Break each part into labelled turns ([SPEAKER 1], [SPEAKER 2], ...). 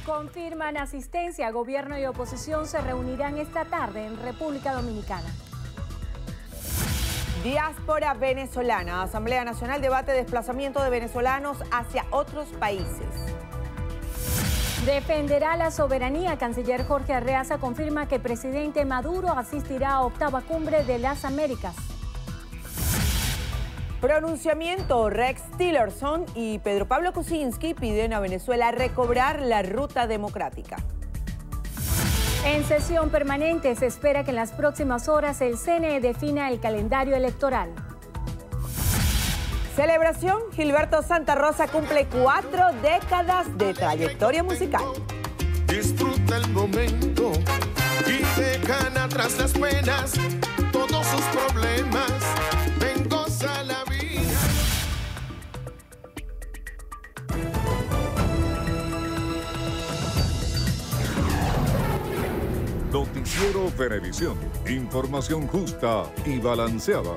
[SPEAKER 1] Confirman asistencia. Gobierno y oposición se reunirán esta tarde en República Dominicana.
[SPEAKER 2] Diáspora venezolana. Asamblea Nacional debate desplazamiento de venezolanos hacia otros países.
[SPEAKER 1] Defenderá la soberanía. Canciller Jorge Arreaza confirma que presidente Maduro asistirá a octava cumbre de las Américas.
[SPEAKER 2] Pronunciamiento. Rex Tillerson y Pedro Pablo Kuczynski piden a Venezuela recobrar la ruta democrática.
[SPEAKER 1] En sesión permanente se espera que en las próximas horas el CNE defina el calendario electoral.
[SPEAKER 2] Celebración. Gilberto Santa Rosa cumple 4 décadas de trayectoria musical.
[SPEAKER 3] Disfruta el momento y dejan atrás las penas, todos sus problemas. Ven, goza la vida.
[SPEAKER 4] Noticiero Venevisión. Información justa y balanceada.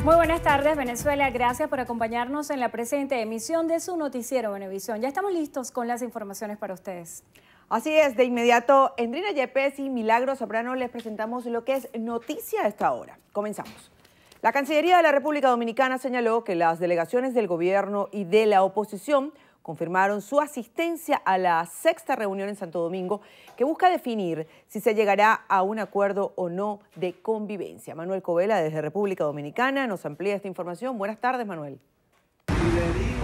[SPEAKER 1] Muy buenas tardes, Venezuela. Gracias por acompañarnos en la presente emisión de su noticiero Venevisión. Ya estamos listos con las informaciones para ustedes.
[SPEAKER 2] Así es, de inmediato, Endrina Yepes y Milagro Soprano les presentamos lo que es noticia a esta hora. Comenzamos. La Cancillería de la República Dominicana señaló que las delegaciones del gobierno y de la oposición confirmaron su asistencia a la sexta reunión en Santo Domingo que busca definir si se llegará a un acuerdo o no de convivencia. Manuel Covela desde República Dominicana nos amplía esta información. Buenas tardes, Manuel.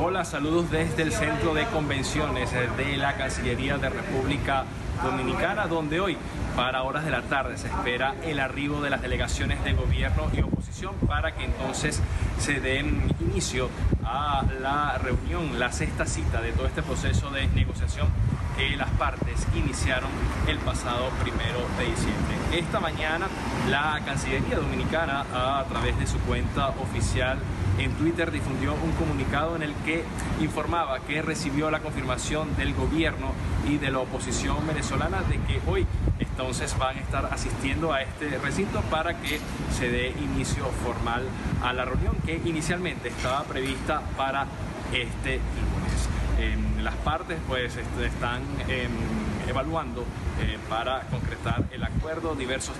[SPEAKER 5] Hola, saludos desde el Centro de Convenciones de la Cancillería de República Dominicana, donde hoy, para horas de la tarde, se espera el arribo de las delegaciones de gobierno y oposición para que entonces se den inicio a la reunión, la sexta cita de todo este proceso de negociación que las partes iniciaron el pasado 1 de diciembre. Esta mañana, la Cancillería Dominicana, a través de su cuenta oficial en Twitter, difundió un comunicado en el que informaba que recibió la confirmación del gobierno y de la oposición venezolana de que hoy entonces van a estar asistiendo a este recinto para que se dé inicio formal a la reunión que inicialmente estaba prevista para este lunes. Las partes pues están evaluando para concretar el acuerdo diversos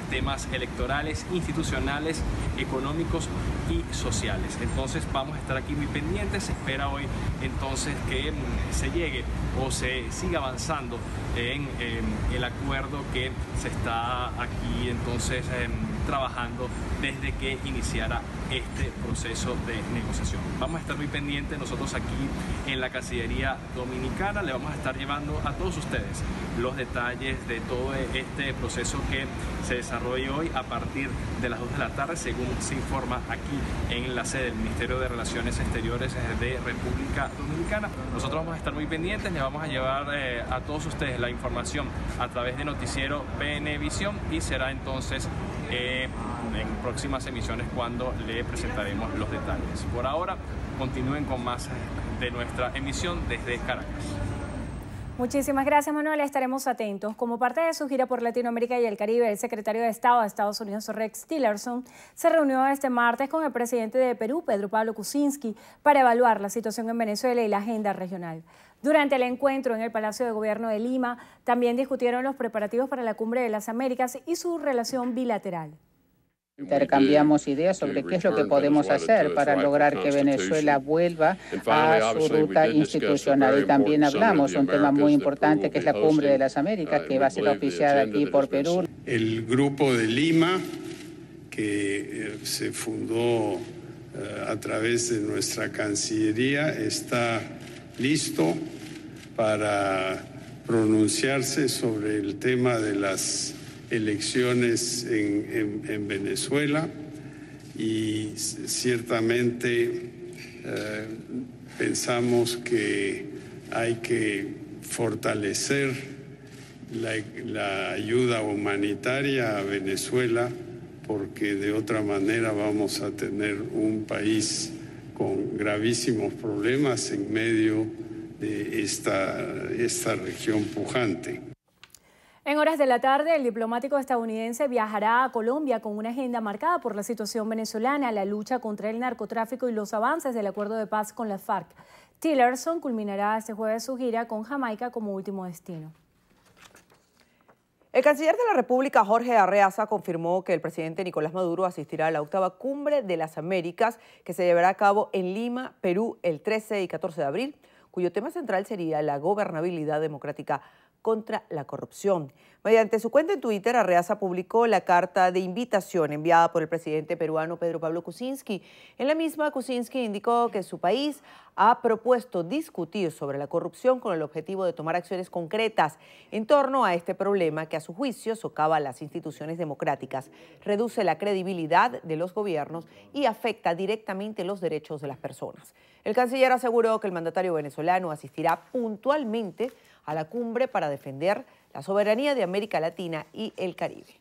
[SPEAKER 5] temas electorales, institucionales, económicos y sociales. Entonces vamos a estar aquí muy pendientes. Se espera hoy entonces que se llegue o se siga avanzando en el acuerdo que se está aquí entonces trabajando desde que iniciara este proceso de negociación. Vamos a estar muy pendientes nosotros aquí en la Cancillería Dominicana. Le vamos a estar llevando a todos ustedes los detalles de todo este proceso que se desarrolla hoy a partir de las 2 de la tarde, según se informa aquí en la sede del Ministerio de Relaciones Exteriores de República Dominicana. Nosotros vamos a estar muy pendientes, le vamos a llevar a todos ustedes la información a través de Noticiero Venevisión y será entonces en próximas emisiones cuando le presentaremos los detalles. Por ahora, continúen con más de nuestra emisión desde Caracas.
[SPEAKER 1] Muchísimas gracias, Manuel. Estaremos atentos. Como parte de su gira por Latinoamérica y el Caribe, el secretario de Estado de Estados Unidos, Rex Tillerson, se reunió este martes con el presidente de Perú, Pedro Pablo Kuczynski, para evaluar la situación en Venezuela y la agenda regional. Durante el encuentro en el Palacio de Gobierno de Lima, también discutieron los preparativos para la Cumbre de las Américas y su relación bilateral.
[SPEAKER 6] Intercambiamos ideas sobre qué es lo que podemos hacer para lograr que Venezuela vuelva a su ruta institucional. Y también hablamos de un tema muy importante que es la Cumbre de las Américas, que va a ser oficiada aquí por Perú.
[SPEAKER 7] El Grupo de Lima, que se fundó a través de nuestra Cancillería, está listo para pronunciarse sobre el tema de las elecciones en Venezuela y ciertamente pensamos que hay que fortalecer la ayuda humanitaria a Venezuela porque de otra manera vamos a tener un país con gravísimos problemas en medio de esta región pujante.
[SPEAKER 1] En horas de la tarde, el diplomático estadounidense viajará a Colombia con una agenda marcada por la situación venezolana, la lucha contra el narcotráfico y los avances del acuerdo de paz con las FARC. Tillerson culminará este jueves su gira con Jamaica como último destino.
[SPEAKER 2] El canciller de la República, Jorge Arreaza, confirmó que el presidente Nicolás Maduro asistirá a la 8ª Cumbre de las Américas, que se llevará a cabo en Lima, Perú, el 13 y 14 de abril, cuyo tema central sería la gobernabilidad democrática contra la corrupción. Mediante su cuenta en Twitter, Arreaza publicó la carta de invitación enviada por el presidente peruano Pedro Pablo Kuczynski. En la misma, Kuczynski indicó que su país ha propuesto discutir sobre la corrupción con el objetivo de tomar acciones concretas en torno a este problema que, a su juicio, socava las instituciones democráticas, reduce la credibilidad de los gobiernos y afecta directamente los derechos de las personas. El canciller aseguró que el mandatario venezolano asistirá puntualmente a la cumbre para defender la soberanía de América Latina y el Caribe.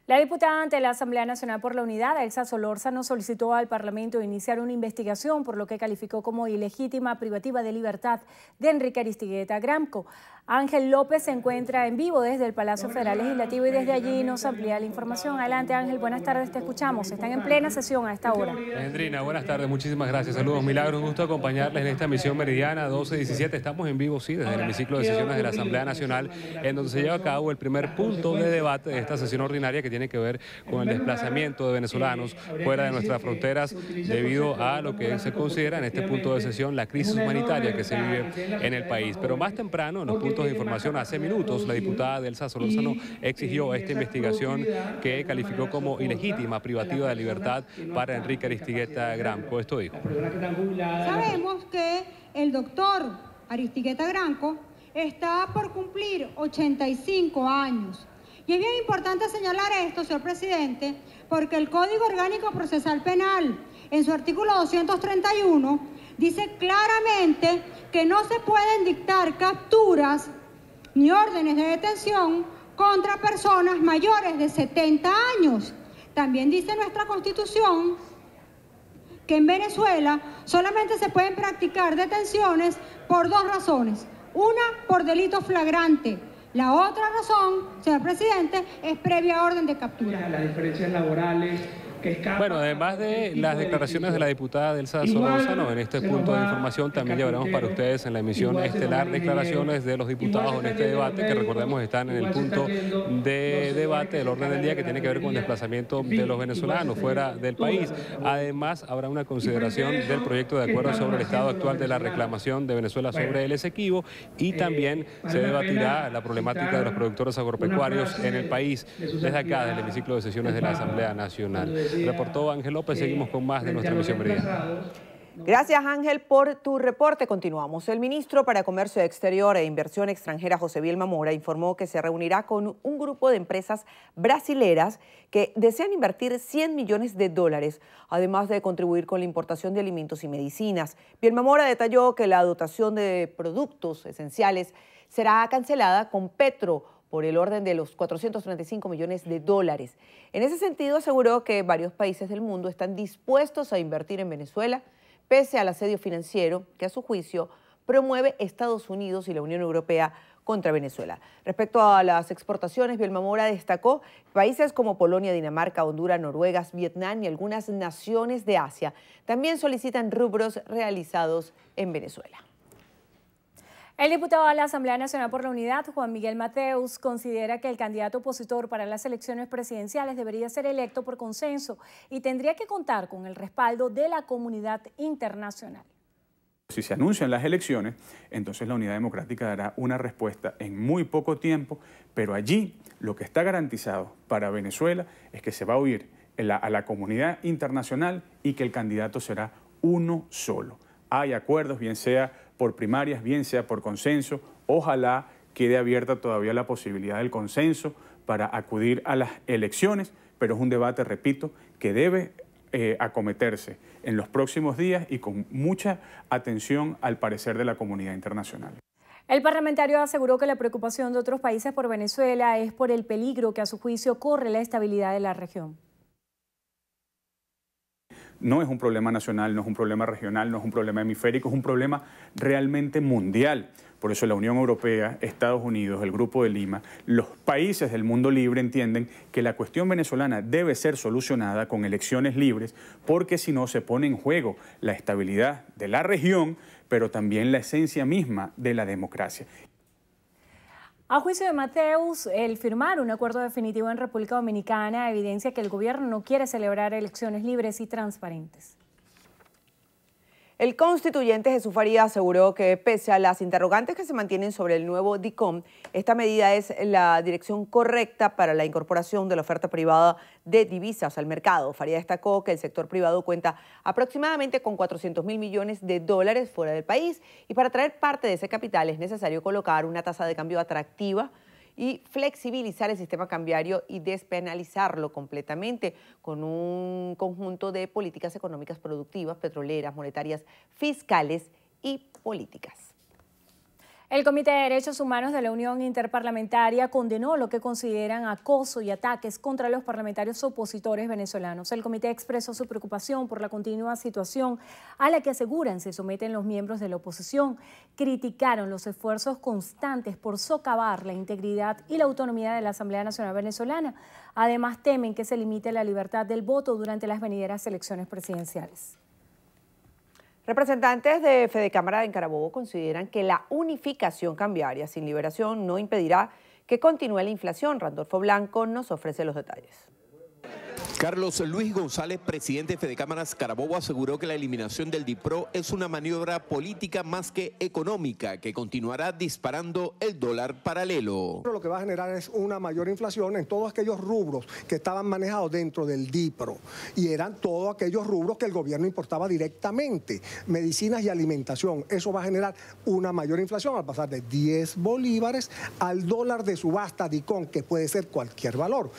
[SPEAKER 1] La diputada ante la Asamblea Nacional por la Unidad, Elsa Solórzano, solicitó al Parlamento iniciar una investigación por lo que calificó como ilegítima privativa de libertad de Enrique Aristigueta Gramco. Ángel López se encuentra en vivo desde el Palacio Federal Legislativo y desde allí nos amplía la información. Adelante, Ángel, buenas tardes, te escuchamos. Están en plena sesión a esta hora.
[SPEAKER 8] Alejandrina, buenas tardes, muchísimas gracias. Saludos, Milagros, gusto acompañarles en esta emisión meridiana 12:17. Estamos en vivo, sí, desde el hemiciclo de sesiones de la Asamblea Nacional, en donde se lleva a cabo el primer punto de debate de esta sesión ordinaria que tiene que ver con el desplazamiento de venezolanos fuera de nuestras fronteras debido a lo que se considera en este punto de sesión la crisis humanitaria que se vive en el país. Pero más temprano, en los puntos de información, hace minutos, la diputada Elsa Solórzano exigió esta investigación que calificó como ilegítima, privativa de libertad para Enrique Aristigueta Gramco. Esto dijo.
[SPEAKER 9] Sabemos que el doctor Aristigueta Gramco está por cumplir 85 años. Y es bien importante señalar esto, señor presidente, porque el Código Orgánico Procesal Penal, en su artículo 231, dice claramente que no se pueden dictar capturas ni órdenes de detención contra personas mayores de 70 años. También dice nuestra Constitución que en Venezuela solamente se pueden practicar detenciones por dos razones. Una, por delito flagrante. La otra razón, señor presidente, es previa orden de captura.
[SPEAKER 10] Las diferencias laborales.
[SPEAKER 8] Bueno, además de las declaraciones de la diputada Elsa Solórzano, en este punto de información también llevaremos para ustedes en la emisión estelar declaraciones de los diputados en este debate, que recordemos están en el punto de debate del orden del día que tiene que ver con el desplazamiento de los venezolanos fuera del país. Además, habrá una consideración del proyecto de acuerdo sobre el estado actual de la reclamación de Venezuela sobre el Esequibo y también se debatirá la problemática de los productores agropecuarios en el país desde acá, desde el hemiciclo de sesiones de la Asamblea Nacional. Reportó Ángel López, seguimos con más de nuestra emisión meridiana.
[SPEAKER 2] Gracias, Ángel, por tu reporte. Continuamos. El ministro para Comercio Exterior e Inversión Extranjera, José Bielma Mora, informó que se reunirá con un grupo de empresas brasileras que desean invertir $100 millones, además de contribuir con la importación de alimentos y medicinas. Bielma Mora detalló que la dotación de productos esenciales será cancelada con Petro por el orden de los $435 millones. En ese sentido, aseguró que varios países del mundo están dispuestos a invertir en Venezuela, pese al asedio financiero que, a su juicio, promueve Estados Unidos y la Unión Europea contra Venezuela. Respecto a las exportaciones, Bielma Mora destacó países como Polonia, Dinamarca, Honduras, Noruega, Vietnam y algunas naciones de Asia también solicitan rubros realizados en Venezuela.
[SPEAKER 1] El diputado de la Asamblea Nacional por la Unidad, Juan Miguel Mateus, considera que el candidato opositor para las elecciones presidenciales debería ser electo por consenso y tendría que contar con el respaldo de la comunidad internacional.
[SPEAKER 11] Si se anuncian las elecciones, entonces la Unidad Democrática dará una respuesta en muy poco tiempo, pero allí lo que está garantizado para Venezuela es que se va a oír a la comunidad internacional y que el candidato será uno solo. Hay acuerdos, bien sea por primarias, bien sea por consenso. Ojalá quede abierta todavía la posibilidad del consenso para acudir a las elecciones, pero es un debate, repito, que debe acometerse en los próximos días y con mucha atención al parecer de la comunidad internacional.
[SPEAKER 1] El parlamentario aseguró que la preocupación de otros países por Venezuela es por el peligro que a su juicio corre la estabilidad de la región.
[SPEAKER 11] no es un problema nacional, no es un problema regional, no es un problema hemisférico, es un problema realmente mundial. Por eso la Unión Europea, Estados Unidos, el Grupo de Lima, los países del mundo libre entienden que la cuestión venezolana debe ser solucionada con elecciones libres, porque si no se pone en juego la estabilidad de la región, pero también la esencia misma de la democracia.
[SPEAKER 1] A juicio de Mateus, el firmar un acuerdo definitivo en República Dominicana evidencia que el gobierno no quiere celebrar elecciones libres y transparentes.
[SPEAKER 2] El constituyente Jesús Farías aseguró que pese a las interrogantes que se mantienen sobre el nuevo DICOM, esta medida es la dirección correcta para la incorporación de la oferta privada de divisas al mercado. Farías destacó que el sector privado cuenta aproximadamente con 400.000 millones de dólares fuera del país y para traer parte de ese capital es necesario colocar una tasa de cambio atractiva y flexibilizar el sistema cambiario y despenalizarlo completamente con un conjunto de políticas económicas productivas, petroleras, monetarias, fiscales y políticas.
[SPEAKER 1] El Comité de Derechos Humanos de la Unión Interparlamentaria condenó lo que consideran acoso y ataques contra los parlamentarios opositores venezolanos. El comité expresó su preocupación por la continua situación a la que aseguran se someten los miembros de la oposición. Criticaron los esfuerzos constantes por socavar la integridad y la autonomía de la Asamblea Nacional Venezolana. Además, temen que se limite la libertad del voto durante las venideras elecciones presidenciales.
[SPEAKER 2] Representantes de Fedecámara en Carabobo consideran que la unificación cambiaria sin liberación no impedirá que continúe la inflación. Randolfo Blanco nos ofrece los detalles.
[SPEAKER 10] Carlos Luis González, presidente de Fedecámaras Carabobo, aseguró que la eliminación del DIPRO es una maniobra política más que económica, que continuará disparando el dólar paralelo.
[SPEAKER 12] Lo que va a generar es una mayor inflación en todos aquellos rubros que estaban manejados dentro del DIPRO y eran todos aquellos rubros que el gobierno importaba directamente, medicinas y alimentación. Eso va a generar una mayor inflación al pasar de 10 bolívares al dólar de subasta DICOM, que puede ser cualquier valor.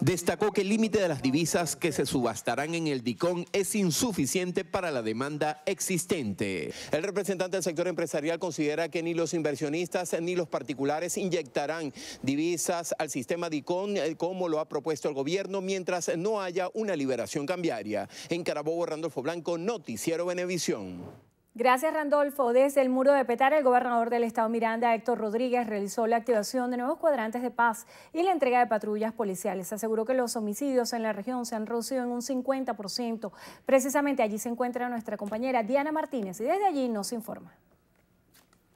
[SPEAKER 10] Destacó que el límite de las divisas que se subastarán en el DICOM es insuficiente para la demanda existente. El representante del sector empresarial considera que ni los inversionistas ni los particulares inyectarán divisas al sistema DICOM como lo ha propuesto el gobierno mientras no haya una liberación cambiaria. En Carabobo, Randolfo Blanco, Noticiero Venevisión.
[SPEAKER 1] Gracias, Randolfo. Desde el Muro de Petare, el gobernador del estado Miranda, Héctor Rodríguez, realizó la activación de nuevos cuadrantes de paz y la entrega de patrullas policiales. Aseguró que los homicidios en la región se han reducido en un 50%. Precisamente allí se encuentra nuestra compañera Diana Martínez y desde allí nos informa.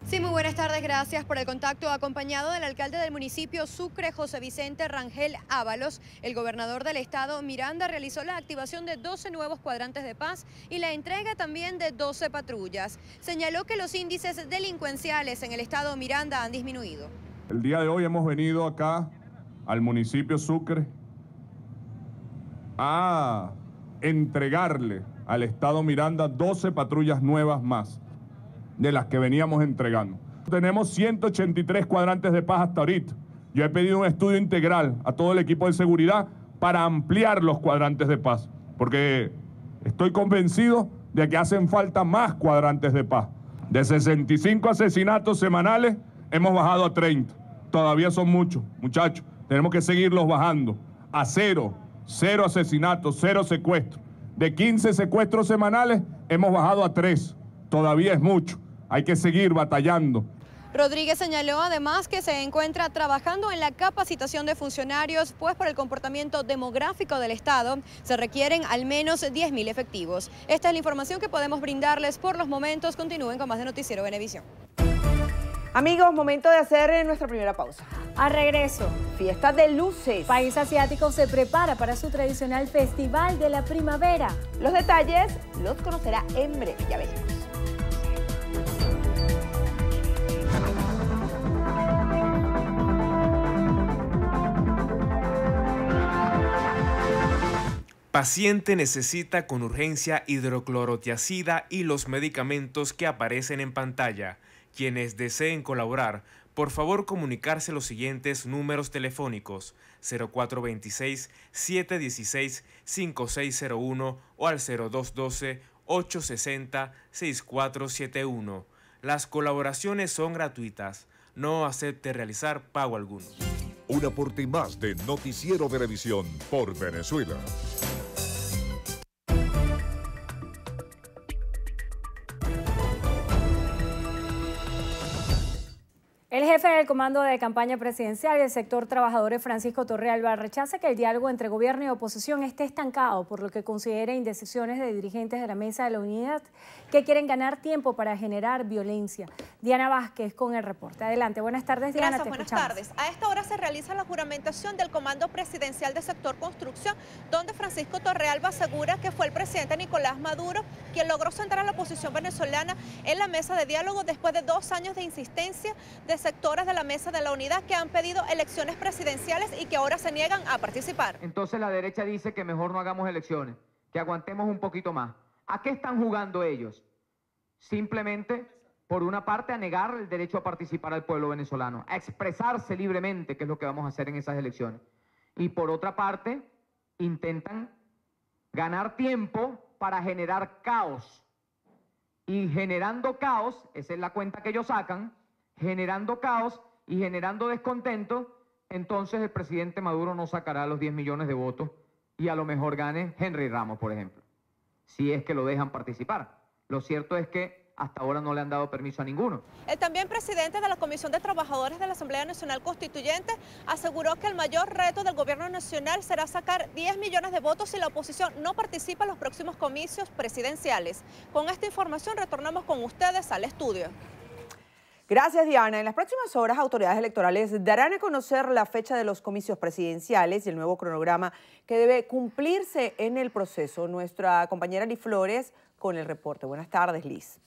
[SPEAKER 13] Sí, muy buenas tardes, gracias por el contacto. Acompañado del alcalde del municipio Sucre, José Vicente Rangel Ábalos, el gobernador del estado Miranda realizó la activación de 12 nuevos cuadrantes de paz y la entrega también de 12 patrullas. Señaló que los índices delincuenciales en el estado Miranda han disminuido.
[SPEAKER 14] El día de hoy hemos venido acá al municipio Sucre a entregarle al estado Miranda 12 patrullas nuevas más de las que veníamos entregando. Tenemos 183 cuadrantes de paz hasta ahorita. Yo he pedido un estudio integral a todo el equipo de seguridad para ampliar los cuadrantes de paz, porque estoy convencido de que hacen falta más cuadrantes de paz. De 65 asesinatos semanales hemos bajado a 30. Todavía son muchos, muchachos. Tenemos que seguirlos bajando a 0 asesinatos, 0 secuestros. De 15 secuestros semanales hemos bajado a 3. Todavía es mucho. Hay que seguir batallando.
[SPEAKER 13] Rodríguez señaló además que se encuentra trabajando en la capacitación de funcionarios, pues por el comportamiento demográfico del estado se requieren al menos 10.000 efectivos. Esta es la información que podemos brindarles por los momentos. Continúen con más de Noticiero Venevisión.
[SPEAKER 2] Amigos, momento de hacer nuestra primera pausa.
[SPEAKER 1] Al regreso,
[SPEAKER 2] fiesta de luces.
[SPEAKER 1] País asiático se prepara para su tradicional Festival de la Primavera.
[SPEAKER 2] Los detalles los conocerá en breve. Ya veremos.
[SPEAKER 15] Paciente necesita con urgencia hidroclorotiazida y los medicamentos que aparecen en pantalla. Quienes deseen colaborar, por favor comunicarse los siguientes números telefónicos: 0426-716-5601 o al 0212-860-6471. Las colaboraciones son gratuitas. No acepte realizar pago alguno.
[SPEAKER 4] Un aporte más de Noticiero Venevisión por Venezuela.
[SPEAKER 1] El jefe del comando de campaña presidencial del sector trabajadores, Francisco Torrealba, rechaza que el diálogo entre gobierno y oposición esté estancado, por lo que considera indecisiones de dirigentes de la Mesa de la Unidad que quieren ganar tiempo para generar violencia. Diana Vázquez con el reporte. Adelante, buenas tardes, Diana.
[SPEAKER 16] Gracias, buenas tardes. A esta hora se realiza la juramentación del Comando Presidencial del Sector Construcción, donde Francisco Torrealba asegura que fue el presidente Nicolás Maduro quien logró sentar a la oposición venezolana en la mesa de diálogo después de 2 años de insistencia de sectores de la Mesa de la Unidad que han pedido elecciones presidenciales y que ahora se niegan a participar.
[SPEAKER 17] Entonces la derecha dice que mejor no hagamos elecciones, que aguantemos un poquito más. ¿A qué están jugando ellos? Simplemente, por una parte, a negar el derecho a participar al pueblo venezolano, a expresarse libremente, que es lo que vamos a hacer en esas elecciones. Y por otra parte, intentan ganar tiempo para generar caos. Y generando caos, esa es la cuenta que ellos sacan, generando caos y generando descontento, entonces el presidente Maduro no sacará los 10 millones de votos y a lo mejor gane Henry Ramos, por ejemplo, si es que lo dejan participar. Lo cierto es que hasta ahora no le han dado permiso a ninguno.
[SPEAKER 16] El también presidente de la Comisión de Trabajadores de la Asamblea Nacional Constituyente aseguró que el mayor reto del gobierno nacional será sacar 10 millones de votos si la oposición no participa en los próximos comicios presidenciales. Con esta información retornamos con ustedes al estudio.
[SPEAKER 2] Gracias, Diana. En las próximas horas, autoridades electorales darán a conocer la fecha de los comicios presidenciales y el nuevo cronograma que debe cumplirse en el proceso. Nuestra compañera Liz Flores con el reporte. Buenas tardes, Liz.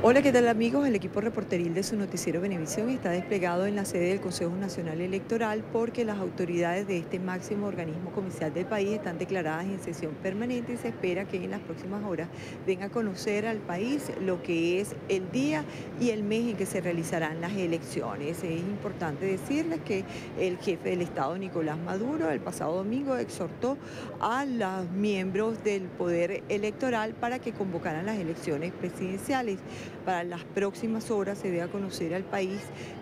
[SPEAKER 18] Hola, ¿qué tal amigos? El equipo reporteril de su noticiero Venevisión está desplegado en la sede del Consejo Nacional Electoral porque las autoridades de este máximo organismo comicial del país están declaradas en sesión permanente y se espera que en las próximas horas den a conocer al país lo que es el día y el mes en que se realizarán las elecciones. Es importante decirles que el jefe del Estado, Nicolás Maduro, el pasado domingo exhortó a los miembros del Poder Electoral para que convocaran las elecciones presidenciales. Para las próximas horas se dé a conocer al país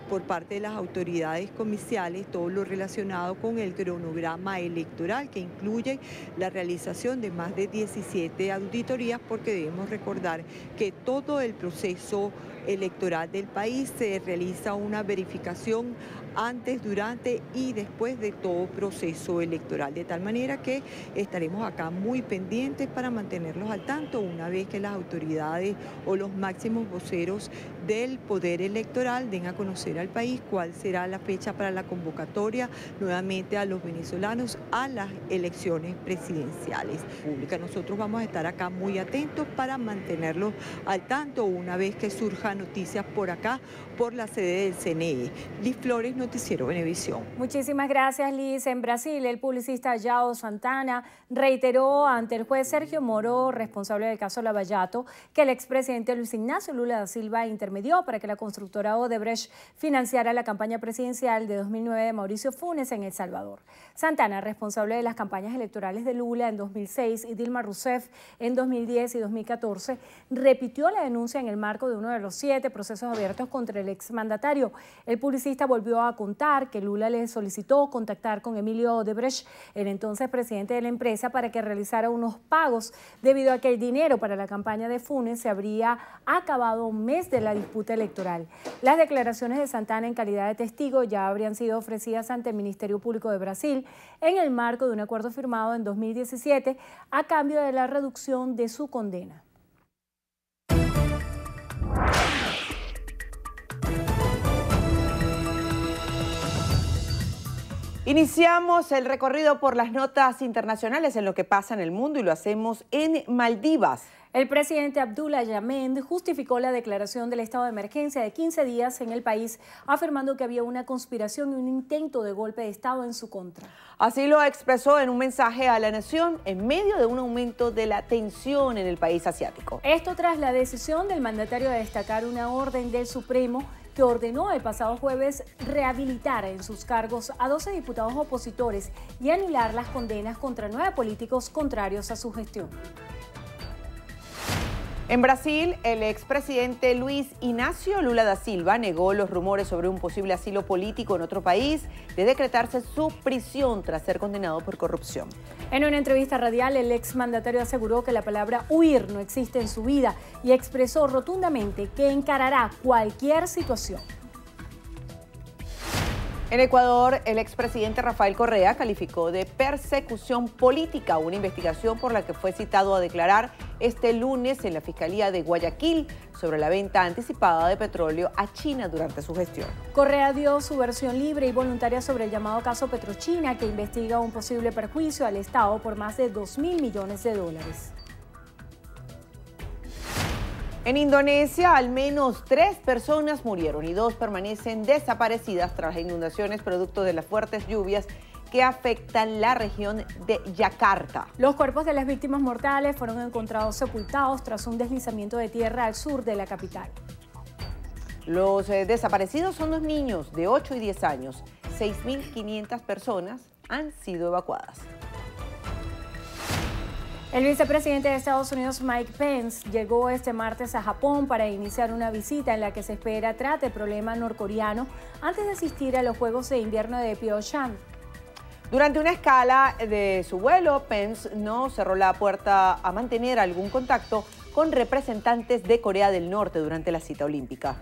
[SPEAKER 18] por parte de las autoridades comiciales todo lo relacionado con el cronograma electoral, que incluye la realización de más de 17 auditorías, porque debemos recordar que todo el proceso electoral del país se realiza una verificación antes, durante y después de todo proceso electoral, de tal manera que estaremos acá muy pendientes para mantenerlos al tanto una vez que las autoridades o los máximos voceros del Poder Electoral den a conocer al país cuál será la fecha para la convocatoria nuevamente a los venezolanos a las elecciones presidenciales públicas. Nosotros vamos a estar acá muy atentos para mantenerlos al tanto una vez que surjan noticias por acá, por la sede del CNE. Liz Flores, Noticiero Venevisión.
[SPEAKER 1] Muchísimas gracias, Liz. En Brasil, el publicista João Santana reiteró ante el juez Sergio Moro, responsable del caso Lava Jato, que el expresidente Luis Ignacio Lula da Silva intermedió para que la constructora Odebrecht financiara la campaña presidencial de 2009 de Mauricio Funes en El Salvador. Santana, responsable de las campañas electorales de Lula en 2006 y Dilma Rousseff en 2010 y 2014, repitió la denuncia en el marco de uno de los 7 procesos abiertos contra el exmandatario. El publicista volvió a contar que Lula le solicitó contactar con Emilio Odebrecht, el entonces presidente de la empresa, para que realizara unos pagos, debido a que el dinero para la campaña de Funes se habría acabado un mes de la disputa electoral. Las declaraciones de Santana en calidad de testigo ya habrían sido ofrecidas ante el Ministerio Público de Brasil en el marco de un acuerdo firmado en 2017 a cambio de la reducción de su condena.
[SPEAKER 2] Iniciamos el recorrido por las notas internacionales en lo que pasa en el mundo y lo hacemos en Maldivas.
[SPEAKER 1] El presidente Abdullah Yameen justificó la declaración del estado de emergencia de 15 días en el país, afirmando que había una conspiración y un intento de golpe de estado en su contra.
[SPEAKER 2] Así lo expresó en un mensaje a la nación en medio de un aumento de la tensión en el país asiático.
[SPEAKER 1] Esto tras la decisión del mandatario de destacar una orden del Supremo que ordenó el pasado jueves rehabilitar en sus cargos a 12 diputados opositores y anular las condenas contra 9 políticos contrarios a su gestión.
[SPEAKER 2] En Brasil, el expresidente Luis Ignacio Lula da Silva negó los rumores sobre un posible asilo político en otro país de decretarse su prisión tras ser condenado por corrupción.
[SPEAKER 1] En una entrevista radial, el exmandatario aseguró que la palabra huir no existe en su vida y expresó rotundamente que encarará cualquier situación.
[SPEAKER 2] En Ecuador, el expresidente Rafael Correa calificó de persecución política una investigación por la que fue citado a declarar este lunes en la Fiscalía de Guayaquil sobre la venta anticipada de petróleo a China durante su gestión.
[SPEAKER 1] Correa dio su versión libre y voluntaria sobre el llamado caso Petrochina, que investiga un posible perjuicio al Estado por más de 2.000 millones de dólares.
[SPEAKER 2] En Indonesia, al menos 3 personas murieron y 2 permanecen desaparecidas tras las inundaciones producto de las fuertes lluvias que afectan la región de Yakarta.
[SPEAKER 1] Los cuerpos de las víctimas mortales fueron encontrados sepultados tras un deslizamiento de tierra al sur de la capital.
[SPEAKER 2] Los desaparecidos son 2 niños de 8 y 10 años. 6.500 personas han sido evacuadas.
[SPEAKER 1] El vicepresidente de Estados Unidos, Mike Pence, llegó este martes a Japón para iniciar una visita en la que se espera trate el problema norcoreano antes de asistir a los Juegos de Invierno de Pyeongchang.
[SPEAKER 2] Durante una escala de su vuelo, Pence no cerró la puerta a mantener algún contacto con representantes de Corea del Norte durante la cita olímpica.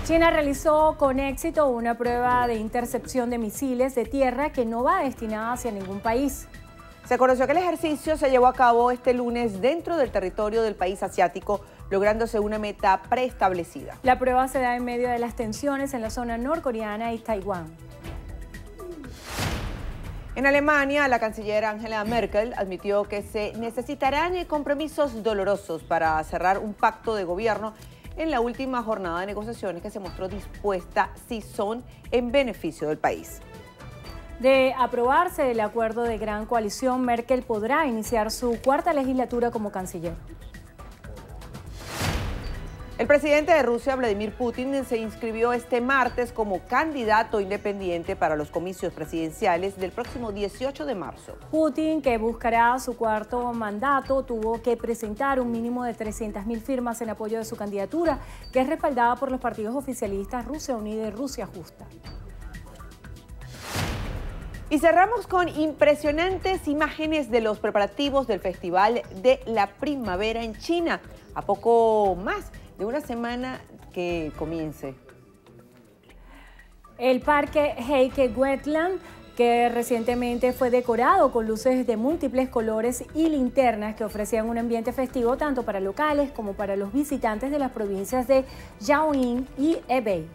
[SPEAKER 1] China realizó con éxito una prueba de intercepción de misiles de tierra que no va destinada hacia ningún país.
[SPEAKER 2] Se conoció que el ejercicio se llevó a cabo este lunes dentro del territorio del país asiático, lográndose una meta preestablecida.
[SPEAKER 1] La prueba se da en medio de las tensiones en la zona norcoreana y Taiwán.
[SPEAKER 2] En Alemania, la canciller Angela Merkel admitió que se necesitarán compromisos dolorosos para cerrar un pacto de gobierno en la última jornada de negociaciones que se mostró dispuesta si son en beneficio del país.
[SPEAKER 1] De aprobarse el acuerdo de gran coalición, Merkel podrá iniciar su 4ª legislatura como canciller.
[SPEAKER 2] El presidente de Rusia, Vladimir Putin, se inscribió este martes como candidato independiente para los comicios presidenciales del próximo 18 de marzo.
[SPEAKER 1] Putin, que buscará su 4º mandato, tuvo que presentar un mínimo de 300.000 firmas en apoyo de su candidatura, que es respaldada por los partidos oficialistas Rusia Unida y Rusia Justa.
[SPEAKER 2] Y cerramos con impresionantes imágenes de los preparativos del Festival de la Primavera en China, a poco más de una semana que comience.
[SPEAKER 1] El parque Heike Wetland, que recientemente fue decorado con luces de múltiples colores y linternas que ofrecían un ambiente festivo tanto para locales como para los visitantes de las provincias de Jiaoying y Hebei.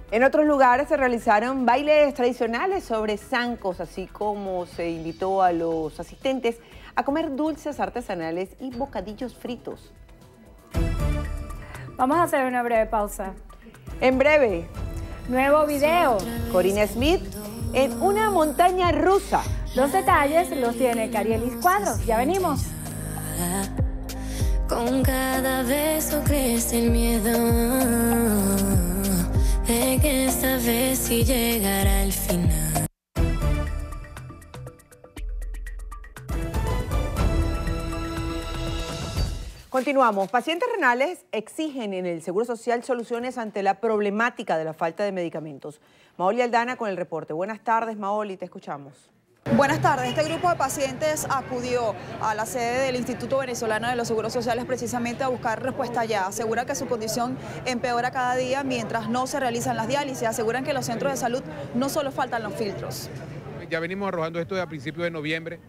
[SPEAKER 2] En otros lugares se realizaron bailes tradicionales sobre zancos, así como se invitó a los asistentes a comer dulces artesanales y bocadillos fritos.
[SPEAKER 1] Vamos a hacer una breve pausa.
[SPEAKER 2] En breve,
[SPEAKER 1] nuevo video.
[SPEAKER 2] Corinne Smith en una montaña rusa.
[SPEAKER 1] Los detalles los tiene Carielis Cuadros. Ya venimos.
[SPEAKER 19] Con cada beso crece el miedo de que esta vez sí llegará al final.
[SPEAKER 2] Continuamos. Pacientes renales exigen en el Seguro Social soluciones ante la problemática de la falta de medicamentos. Maoli Aldana con el reporte. Buenas tardes, Maoli, te escuchamos.
[SPEAKER 20] Buenas tardes. Este grupo de pacientes acudió a la sede del Instituto Venezolano de los Seguros Sociales precisamente a buscar respuesta ya. Asegura que su condición empeora cada día mientras no se realizan las diálisis. Aseguran que en los centros de salud no solo faltan los filtros.
[SPEAKER 21] Ya venimos arrojando esto a principios de noviembre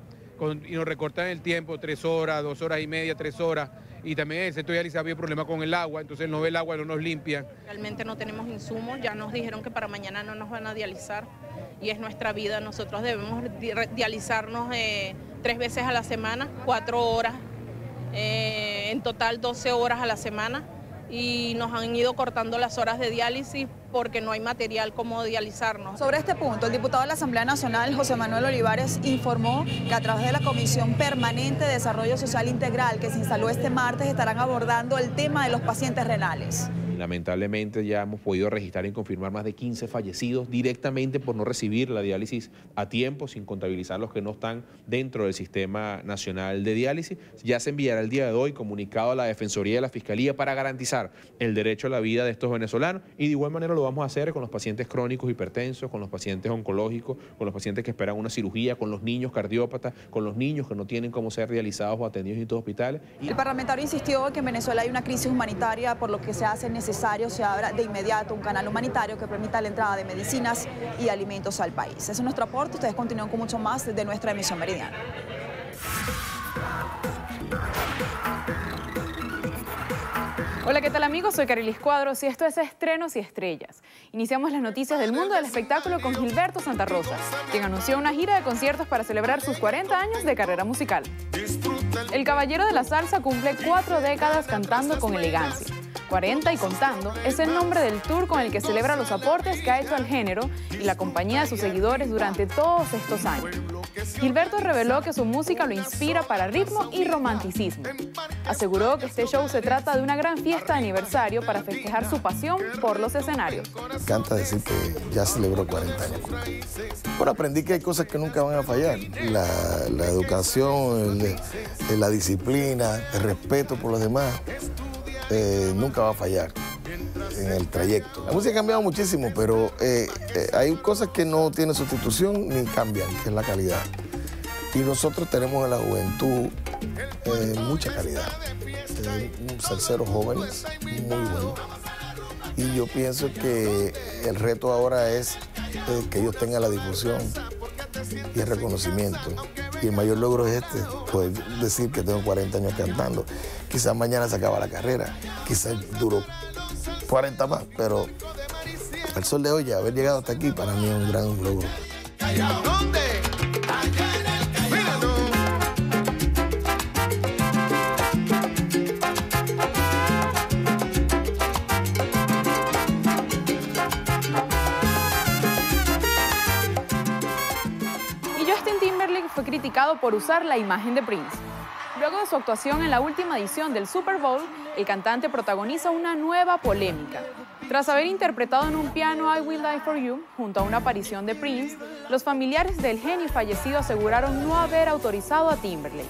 [SPEAKER 21] y nos recortan el tiempo, 3 horas, 2 horas y media, 3 horas. Y también en el centro de diálisis había problemas con el agua, entonces no ve el agua, no nos limpian.
[SPEAKER 22] Realmente no tenemos insumos, ya nos dijeron que para mañana no nos van a dializar y es nuestra vida. Nosotros debemos dializarnos 3 veces a la semana, 4 horas, en total 12 horas a la semana, y nos han ido cortando las horas de diálisis porque no hay material como dializarnos.
[SPEAKER 20] Sobre este punto, el diputado de la Asamblea Nacional, José Manuel Olivares, informó que a través de la Comisión Permanente de Desarrollo Social Integral que se instaló este martes estarán abordando el tema de los pacientes renales.
[SPEAKER 23] Lamentablemente ya hemos podido registrar y confirmar más de 15 fallecidos directamente por no recibir la diálisis a tiempo, sin contabilizar los que no están dentro del Sistema Nacional de Diálisis. Ya se enviará el día de hoy comunicado a la Defensoría y a la Fiscalía para garantizar el derecho a la vida de estos venezolanos, y de igual manera lo vamos a hacer con los pacientes crónicos hipertensos, con los pacientes oncológicos, con los pacientes que esperan una cirugía, con los niños cardiópatas, con los niños que no tienen cómo ser dializados o atendidos en estos hospitales.
[SPEAKER 20] El parlamentario insistió en que en Venezuela hay una crisis humanitaria, por lo que se hace necesario necesario se abra de inmediato un canal humanitario que permita la entrada de medicinas y alimentos al país. Ese es nuestro aporte. Ustedes continúan con mucho más de nuestra emisión meridiana.
[SPEAKER 3] Hola, ¿qué tal amigos? Soy Carilis Cuadros y esto es Estrenos y Estrellas. Iniciamos las noticias del mundo del espectáculo con Gilberto Santa Rosa, quien anunció una gira de conciertos para celebrar sus 40 años de carrera musical. El caballero de la salsa cumple 4 décadas cantando con elegancia. 40 y contando es el nombre del tour con el que celebra los aportes que ha hecho al género y la compañía de sus seguidores durante todos estos años. Gilberto reveló que su música lo inspira para ritmo y romanticismo. Aseguró que este show se trata de una gran fiesta de aniversario para festejar su pasión por los escenarios.
[SPEAKER 5] Me encanta decir que ya celebró 40 años. Bueno, aprendí que hay cosas que nunca van a fallar. La educación, la disciplina, el respeto por los demás. Nunca va a fallar en el trayecto. La música ha cambiado muchísimo, pero hay cosas que no tienen sustitución ni cambian, que es la calidad. Y nosotros tenemos en la juventud mucha calidad. Salseros jóvenes, muy buenos. Y yo pienso que el reto ahora es que ellos tengan la difusión y el reconocimiento. Y el mayor logro es poder decir que tengo 40 años cantando. Quizás mañana se acaba la carrera, quizás duró 40 más, pero al sol de hoy, ya haber llegado hasta aquí, para mí es un gran logro.
[SPEAKER 3] Y Justin Timberlake fue criticado por usar la imagen de Prince. Luego de su actuación en la última edición del Super Bowl, el cantante protagoniza una nueva polémica. Tras haber interpretado en un piano I Will Die For You, junto a una aparición de Prince, los familiares del genio fallecido aseguraron no haber autorizado a Timberlake.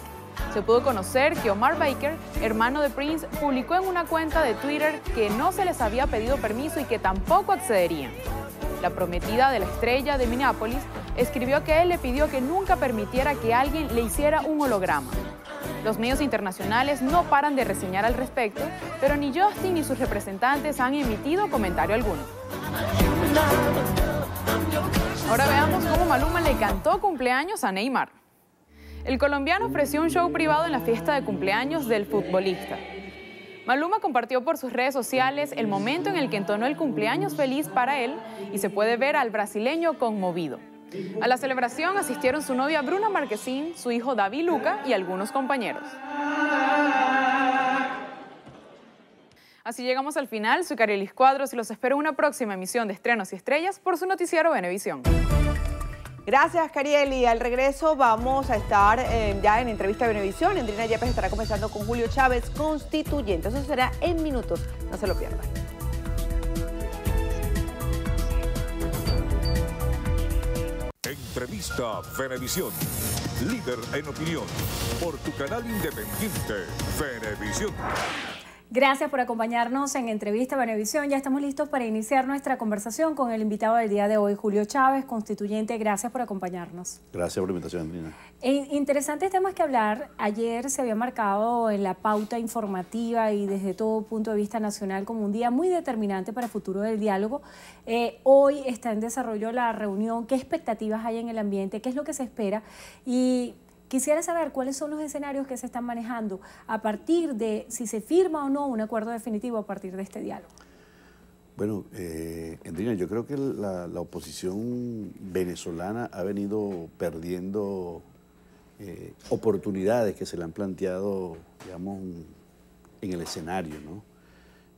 [SPEAKER 3] Se pudo conocer que Omar Baker, hermano de Prince, publicó en una cuenta de Twitter que no se les había pedido permiso y que tampoco accederían. La prometida de la estrella de Minneapolis escribió que él le pidió que nunca permitiera que alguien le hiciera un holograma. Los medios internacionales no paran de reseñar al respecto, pero ni Justin ni sus representantes han emitido comentario alguno. Ahora veamos cómo Maluma le cantó cumpleaños a Neymar. El colombiano ofreció un show privado en la fiesta de cumpleaños del futbolista. Maluma compartió por sus redes sociales el momento en el que entonó el cumpleaños feliz para él y se puede ver al brasileño conmovido. A la celebración asistieron su novia Bruna Marquezine, su hijo David Luca y algunos compañeros. Así llegamos al final. Soy Carilis Cuadros y los espero en una próxima emisión de Estrenos y Estrellas por su noticiero Venevisión.
[SPEAKER 2] Gracias, Carieli. Al regreso vamos a estar ya en entrevista de Venevisión. Endrina Yepes estará conversando con Julio Chávez, constituyente. Eso será en minutos. No se lo pierdan.
[SPEAKER 4] Entrevista Venevisión. Líder en opinión. Por tu canal independiente, Venevisión.
[SPEAKER 1] Gracias por acompañarnos en Entrevista Venevisión. Ya estamos listos para iniciar nuestra conversación con el invitado del día de hoy, Julio Chávez, constituyente. Gracias por acompañarnos.
[SPEAKER 6] Gracias por la invitación, Andrina.
[SPEAKER 1] Interesantes temas que hablar. Ayer se había marcado en la pauta informativa y desde todo punto de vista nacional como un día muy determinante para el futuro del diálogo. Hoy está en desarrollo la reunión. ¿Qué expectativas hay en el ambiente? ¿Qué es lo que se espera? Y quisiera saber cuáles son los escenarios que se están manejando a partir de si se firma o no un acuerdo definitivo a partir de este diálogo.
[SPEAKER 6] Bueno, Andrina, yo creo que la oposición venezolana ha venido perdiendo oportunidades que se le han planteado, digamos, en el escenario, ¿no?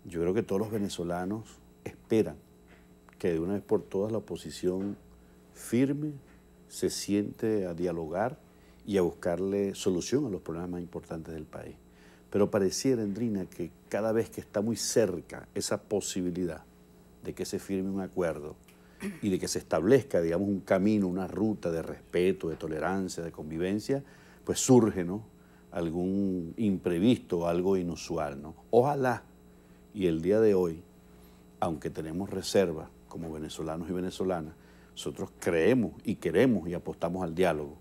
[SPEAKER 6] Yo creo que todos los venezolanos esperan que de una vez por todas la oposición firme, se siente a dialogar y a buscarle solución a los problemas más importantes del país. Pero pareciera, Andrina, que cada vez que está muy cerca esa posibilidad de que se firme un acuerdo y de que se establezca, digamos, un camino, una ruta de respeto, de tolerancia, de convivencia, pues surge, ¿no?, algún imprevisto, algo inusual, ¿no? Ojalá, y el día de hoy, aunque tenemos reservas como venezolanos y venezolanas, nosotros creemos y queremos y apostamos al diálogo.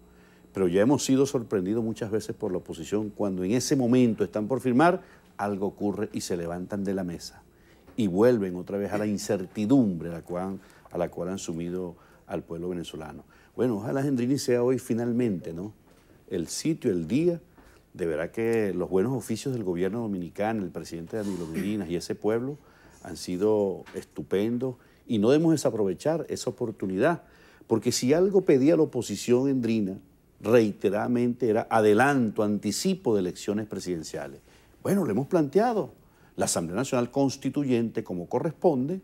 [SPEAKER 6] Pero ya hemos sido sorprendidos muchas veces por la oposición cuando en ese momento están por firmar, algo ocurre y se levantan de la mesa y vuelven otra vez a la incertidumbre a la cual han sumido al pueblo venezolano. Bueno, ojalá Gendrini sea hoy finalmente, ¿no?, el sitio, el día. De verdad que los buenos oficios del gobierno dominicano, el presidente Danilo Medina y ese pueblo han sido estupendos y no debemos desaprovechar esa oportunidad, porque si algo pedía la oposición Gendrina reiteradamente era adelanto, anticipo de elecciones presidenciales. Bueno, lo hemos planteado. La Asamblea Nacional Constituyente, como corresponde,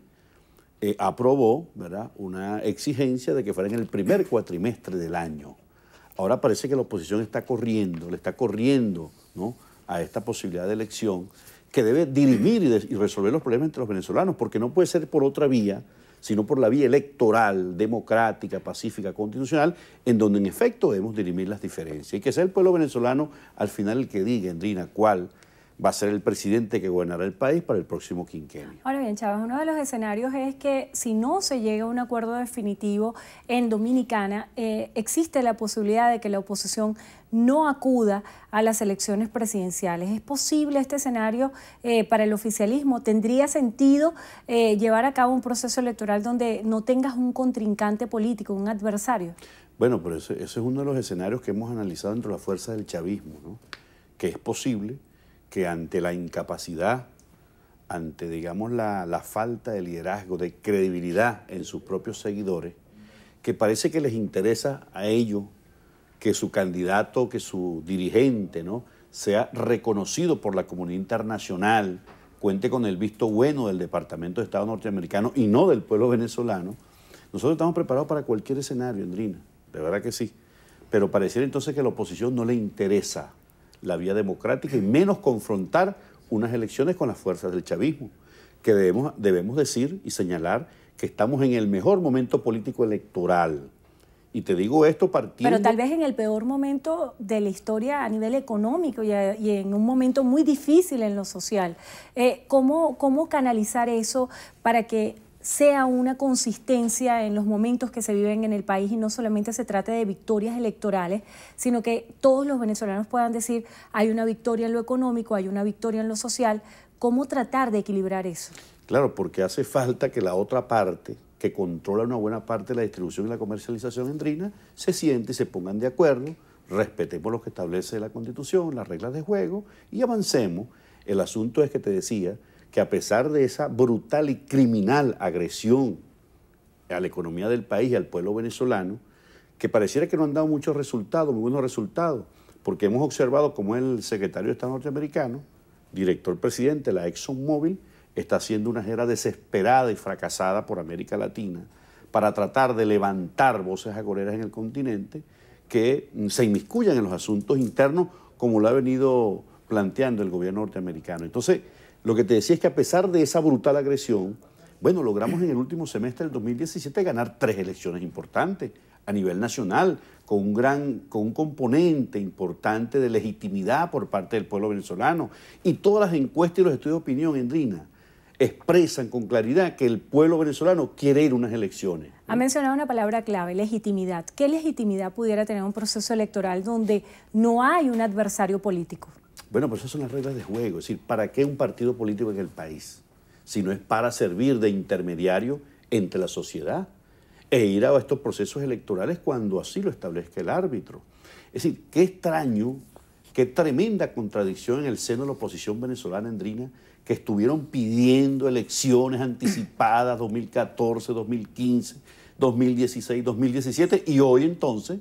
[SPEAKER 6] aprobó, ¿verdad?, una exigencia de que fuera en el primer cuatrimestre del año. Ahora parece que la oposición le está corriendo, ¿no?, a esta posibilidad de elección que debe dirimir y resolver los problemas entre los venezolanos, porque no puede ser por otra vía, sino por la vía electoral, democrática, pacífica, constitucional, en donde en efecto debemos dirimir las diferencias. Y que sea el pueblo venezolano al final el que diga, Gendrina, cuál va a ser el presidente que gobernará el país para el próximo quinquenio.
[SPEAKER 1] Ahora bien, Chávez, uno de los escenarios es que si no se llega a un acuerdo definitivo en Dominicana, existe la posibilidad de que la oposición no acuda a las elecciones presidenciales. ¿Es posible este escenario para el oficialismo? ¿Tendría sentido llevar a cabo un proceso electoral donde no tengas un contrincante político, un adversario?
[SPEAKER 6] Bueno, pero ese es uno de los escenarios que hemos analizado entre las fuerzas del chavismo, ¿no?, que es posible que ante la incapacidad, ante, digamos, la falta de liderazgo, de credibilidad en sus propios seguidores, que parece que les interesa a ellos que su candidato, que su dirigente, ¿no?, sea reconocido por la comunidad internacional, cuente con el visto bueno del Departamento de Estado norteamericano y no del pueblo venezolano. Nosotros estamos preparados para cualquier escenario, Gendrina, de verdad que sí. Pero pareciera entonces que a la oposición no le interesa la vía democrática y menos confrontar unas elecciones con las fuerzas del chavismo, que debemos decir y señalar que estamos en el mejor momento político electoral. Y te digo esto partiendo...
[SPEAKER 1] Pero tal vez en el peor momento de la historia a nivel económico y en un momento muy difícil en lo social. ¿Cómo canalizar eso para que sea una consistencia en los momentos que se viven en el país y no solamente se trate de victorias electorales, sino que todos los venezolanos puedan decir hay una victoria en lo económico, hay una victoria en lo social? ¿Cómo tratar de equilibrar eso?
[SPEAKER 6] Claro, porque hace falta que la otra parte, que controla una buena parte de la distribución y la comercialización Gendrina, se siente y se pongan de acuerdo, respetemos lo que establece la Constitución, las reglas de juego y avancemos. El asunto es que te decía que a pesar de esa brutal y criminal agresión a la economía del país y al pueblo venezolano, que pareciera que no han dado muchos resultados, muy buenos resultados, porque hemos observado como el secretario de Estado norteamericano, director presidente de la ExxonMobil, está haciendo una gira desesperada y fracasada por América Latina para tratar de levantar voces agoreras en el continente que se inmiscuyan en los asuntos internos como lo ha venido planteando el gobierno norteamericano. Entonces, lo que te decía es que a pesar de esa brutal agresión, bueno, logramos en el último semestre del 2017 ganar 3 elecciones importantes a nivel nacional, con un componente importante de legitimidad por parte del pueblo venezolano. Y todas las encuestas y los estudios de opinión, Gendrina, expresan con claridad que el pueblo venezolano quiere ir a unas elecciones.
[SPEAKER 1] Ha mencionado una palabra clave, legitimidad. ¿Qué legitimidad pudiera tener un proceso electoral donde no hay un adversario político?
[SPEAKER 6] Bueno, pues esas son las reglas de juego. Es decir, ¿para qué un partido político en el país? Si no es para servir de intermediario entre la sociedad e ir a estos procesos electorales cuando así lo establezca el árbitro. Es decir, qué extraño, qué tremenda contradicción en el seno de la oposición venezolana, Gendrina, que estuvieron pidiendo elecciones anticipadas 2014, 2015, 2016, 2017 y hoy entonces,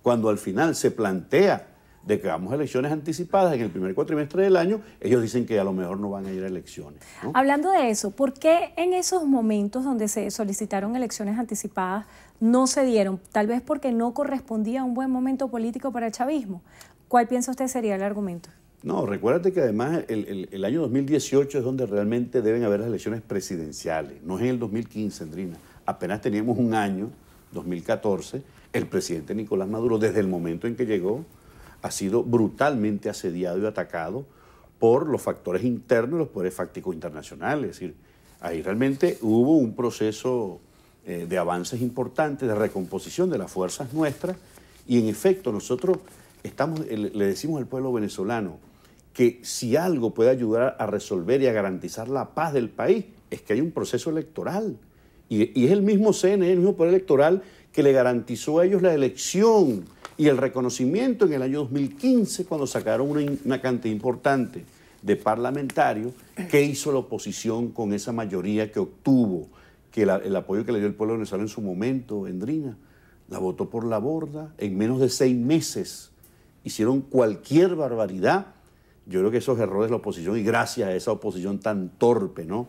[SPEAKER 6] cuando al final se plantea de que hagamos elecciones anticipadas en el primer cuatrimestre del año, ellos dicen que a lo mejor no van a ir a elecciones, ¿no?
[SPEAKER 1] Hablando de eso, ¿por qué en esos momentos donde se solicitaron elecciones anticipadas no se dieron? Tal vez porque no correspondía un buen momento político para el chavismo. ¿Cuál piensa usted sería el argumento?
[SPEAKER 6] No, recuérdate que además el año 2018 es donde realmente deben haber las elecciones presidenciales, no es en el 2015, Gendrina. Apenas teníamos un año, 2014, el presidente Nicolás Maduro, desde el momento en que llegó, ha sido brutalmente asediado y atacado por los factores internos y los poderes fácticos internacionales. Es decir, ahí realmente hubo un proceso de avances importantes, de recomposición de las fuerzas nuestras, y en efecto nosotros le decimos al pueblo venezolano que si algo puede ayudar a resolver y a garantizar la paz del país, es que hay un proceso electoral. Y es el mismo CNE, el mismo poder electoral, que le garantizó a ellos la elección y el reconocimiento en el año 2015, cuando sacaron una cantidad importante de parlamentarios. ¿Qué hizo la oposición con esa mayoría que obtuvo? Que el apoyo que le dio el pueblo venezolano en su momento, Endrina, la votó por la borda en menos de 6 meses. Hicieron cualquier barbaridad. Yo creo que esos errores de la oposición, y gracias a esa oposición tan torpe, ¿no?,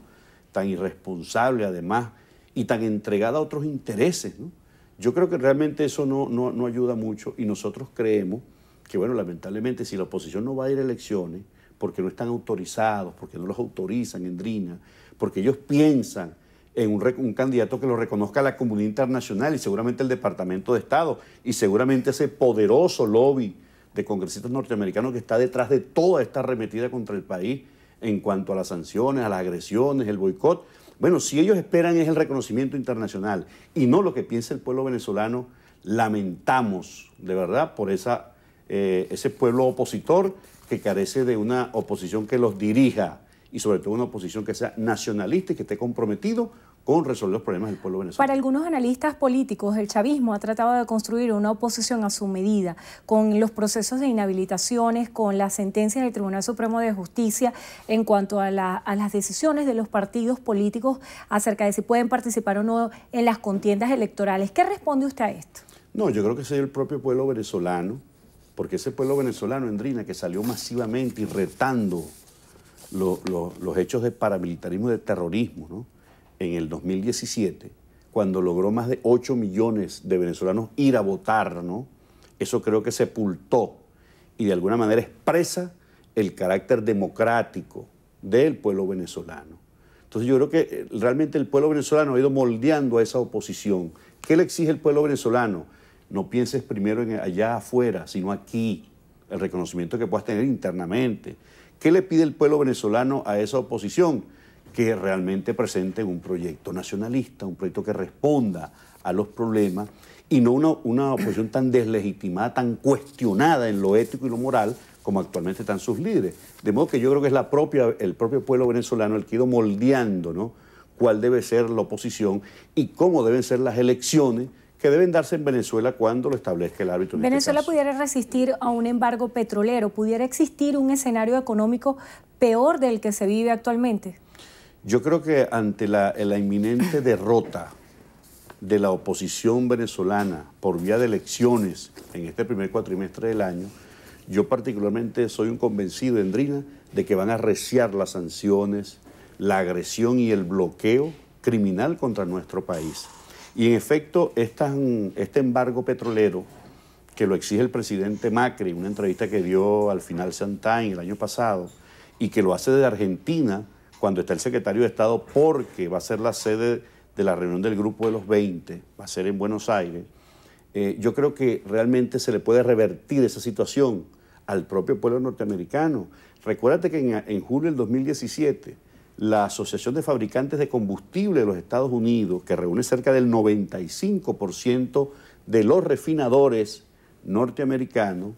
[SPEAKER 6] tan irresponsable además, y tan entregada a otros intereses, ¿no? Yo creo que realmente eso no ayuda mucho, y nosotros creemos que, bueno, lamentablemente, si la oposición no va a ir a elecciones, porque no están autorizados, porque no los autorizan, Endrina, porque ellos piensan en un candidato que lo reconozca la comunidad internacional y seguramente el Departamento de Estado y seguramente ese poderoso lobby de congresistas norteamericanos que está detrás de toda esta arremetida contra el país en cuanto a las sanciones, a las agresiones, el boicot. Bueno, si ellos esperan es el reconocimiento internacional y no lo que piensa el pueblo venezolano, lamentamos de verdad por ese pueblo opositor que carece de una oposición que los dirija y sobre todo una oposición que sea nacionalista y que esté comprometido con resolver los problemas del pueblo venezolano.
[SPEAKER 1] Para algunos analistas políticos, el chavismo ha tratado de construir una oposición a su medida, con los procesos de inhabilitaciones, con las sentencias del Tribunal Supremo de Justicia en cuanto a las decisiones de los partidos políticos acerca de si pueden participar o no en las contiendas electorales. ¿Qué responde usted a esto?
[SPEAKER 6] No, yo creo que es el propio pueblo venezolano, porque ese pueblo venezolano, Endrina, que salió masivamente y retando los hechos de paramilitarismo y de terrorismo, ¿no?, en el 2017, cuando logró más de 8 millones de venezolanos ir a votar, ¿no? Eso creo que sepultó y de alguna manera expresa el carácter democrático del pueblo venezolano. Entonces yo creo que realmente el pueblo venezolano ha ido moldeando a esa oposición. ¿Qué le exige el pueblo venezolano? No pienses primero allá afuera, sino aquí, el reconocimiento que puedas tener internamente. ¿Qué le pide el pueblo venezolano a esa oposición? Que realmente presente un proyecto nacionalista, un proyecto que responda a los problemas y no una oposición tan deslegitimada, tan cuestionada en lo ético y lo moral como actualmente están sus líderes. De modo que yo creo que es el propio pueblo venezolano el que ha ido moldeando, ¿no?, cuál debe ser la oposición y cómo deben ser las elecciones que deben darse en Venezuela cuando lo establezca el árbitro.
[SPEAKER 1] ¿Venezuela pudiera resistir a un embargo petrolero? ¿Pudiera existir un escenario económico peor del que se vive actualmente?
[SPEAKER 6] Yo creo que ante la inminente derrota de la oposición venezolana por vía de elecciones en este primer cuatrimestre del año, yo particularmente soy un convencido, Endrina, de que van a arreciar las sanciones, la agresión y el bloqueo criminal contra nuestro país. Y en efecto, este embargo petrolero, que lo exige el presidente Macri, en una entrevista que dio al Financial Times el año pasado, y que lo hace desde Argentina, cuando está el secretario de Estado, porque va a ser la sede de la reunión del Grupo de los 20, va a ser en Buenos Aires, yo creo que realmente se le puede revertir esa situación al propio pueblo norteamericano. Recuérdate que en julio del 2017, la Asociación de Fabricantes de Combustible de los Estados Unidos, que reúne cerca del 95% de los refinadores norteamericanos,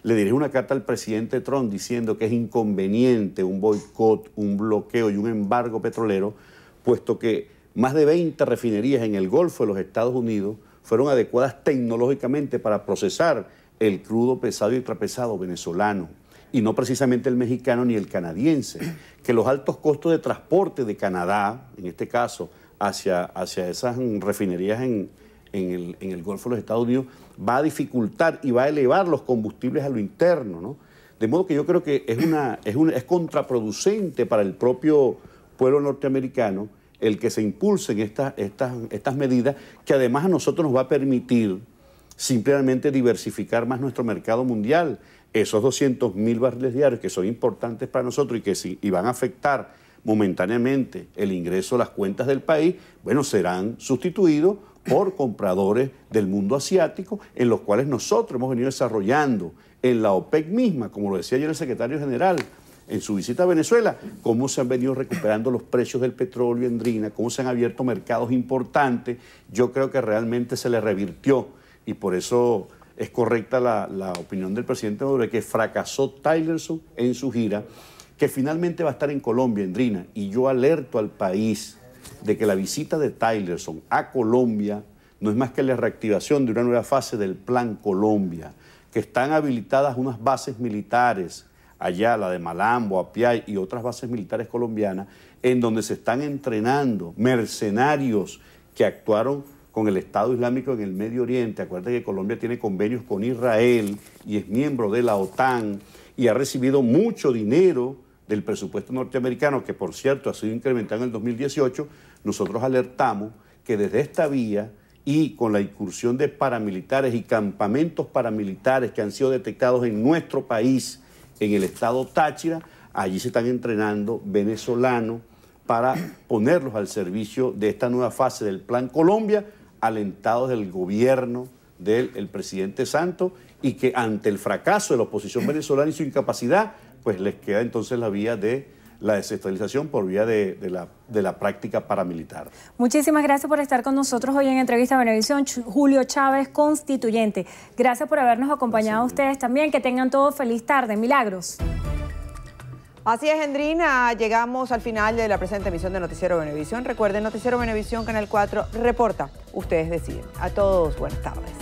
[SPEAKER 6] le dirige una carta al presidente Trump diciendo que es inconveniente un boicot, un bloqueo y un embargo petrolero, puesto que más de 20 refinerías en el Golfo de los Estados Unidos fueron adecuadas tecnológicamente para procesar el crudo pesado y ultrapesado venezolano, y no precisamente el mexicano ni el canadiense, que los altos costos de transporte de Canadá, en este caso, hacia esas refinerías en el Golfo de los Estados Unidos, va a dificultar y va a elevar los combustibles a lo interno, ¿no? De modo que yo creo que es contraproducente para el propio pueblo norteamericano el que se impulsen estas medidas, que además a nosotros nos va a permitir simplemente diversificar más nuestro mercado mundial. Esos 200.000 barriles diarios que son importantes para nosotros y van a afectar momentáneamente el ingreso a las cuentas del país, bueno, serán sustituidos por compradores del mundo asiático, en los cuales nosotros hemos venido desarrollando en la OPEC misma, como lo decía ayer el secretario general en su visita a Venezuela, cómo se han venido recuperando los precios del petróleo, Endrina, cómo se han abierto mercados importantes. Yo creo que realmente se le revirtió y por eso es correcta la opinión del presidente Maduro de que fracasó Tillerson en su gira, que finalmente va a estar en Colombia, Endrina, y yo alerto al país de que la visita de Tillerson a Colombia no es más que la reactivación de una nueva fase del Plan Colombia, que están habilitadas unas bases militares, allá la de Malambo, Apiay y otras bases militares colombianas, en donde se están entrenando mercenarios que actuaron con el Estado Islámico en el Medio Oriente. Acuérdate que Colombia tiene convenios con Israel y es miembro de la OTAN y ha recibido mucho dinero del presupuesto norteamericano, que por cierto ha sido incrementado en el 2018. Nosotros alertamos que desde esta vía y con la incursión de paramilitares y campamentos paramilitares que han sido detectados en nuestro país, en el estado Táchira, allí se están entrenando venezolanos para ponerlos al servicio de esta nueva fase del Plan Colombia, alentados del gobierno del presidente Santos, y que ante el fracaso de la oposición venezolana y su incapacidad, pues les queda entonces la vía de la desestabilización por vía de la práctica paramilitar.
[SPEAKER 1] Muchísimas gracias por estar con nosotros hoy en Entrevista a Venevisión, Julio Chávez, constituyente. Gracias por habernos acompañado a ustedes también. Que tengan todos feliz tarde. Milagros.
[SPEAKER 2] Así es, Endrina. Llegamos al final de la presente emisión de Noticiero Venevisión. Recuerden, Noticiero Venevisión, Canal 4, reporta. Ustedes deciden. A todos, buenas tardes.